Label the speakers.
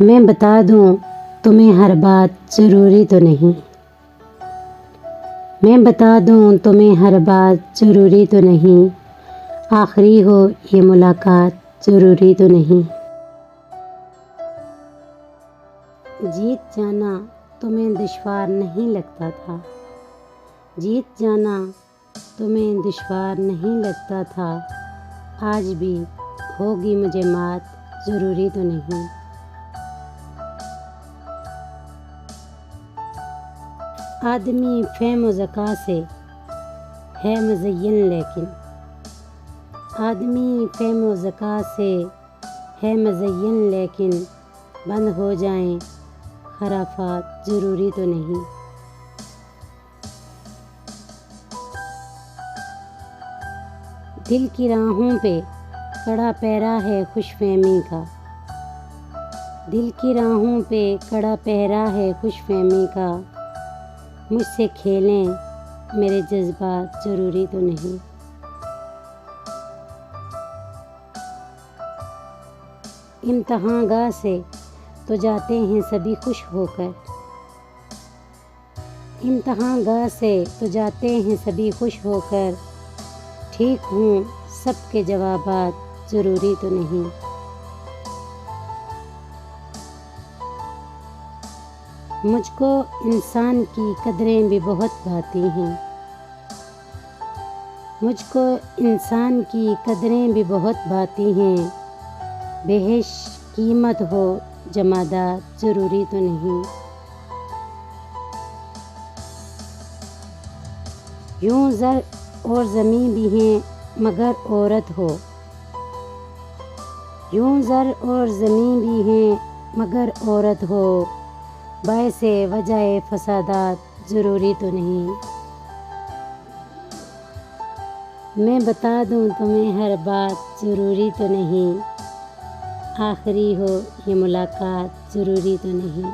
Speaker 1: मैं बता दूं तुम्हें हर बात ज़रूरी तो नहीं। मैं बता दूं तुम्हें हर बात ज़रूरी तो नहीं। आखिरी हो ये मुलाकात ज़रूरी तो नहीं। जीत जाना तुम्हें दुश्वार नहीं लगता था। जीत जाना तुम्हें दुश्वार नहीं लगता था। आज भी होगी मुझे मात ज़रूरी तो नहीं। आदमी फ़हम ज़का से है मुज़य्यन लेकिन आदमी फ़हम ज़का से है मुज़य्यन लेकिन बंद हो जाएं खराफात ज़रूरी तो नहीं। दिल की राहों पे कड़ा पहरा है खुशफ़हमी का। दिल की राहों पे कड़ा पहरा है खुशफ़हमी का। मुझसे खेलें मेरे जज्बात ज़रूरी तो नहीं। इम्तहानगाह से तो जाते हैं सभी खुश होकर। इम्तहानगाह से तो जाते हैं सभी खुश होकर। ठीक हूँ सबके जवाबात ज़रूरी तो नहीं। मुझको इंसान की कदरें भी बहुत भाती हैं। मुझको इंसान की कदरें भी बहुत भाती हैं। बेहिश कीमत हो जमादात ज़रूरी तो नहीं। यूं ज़र और ज़मीं भी हैं मगर औरत हो। यूं ज़र और ज़मीं भी हैं मगर औरत हो। बाइसे वजह फसादात ज़रूरी तो नहीं। मैं बता दूं तुम्हें हर बात ज़रूरी तो नहीं। आखिरी हो ये मुलाकात ज़रूरी तो नहीं।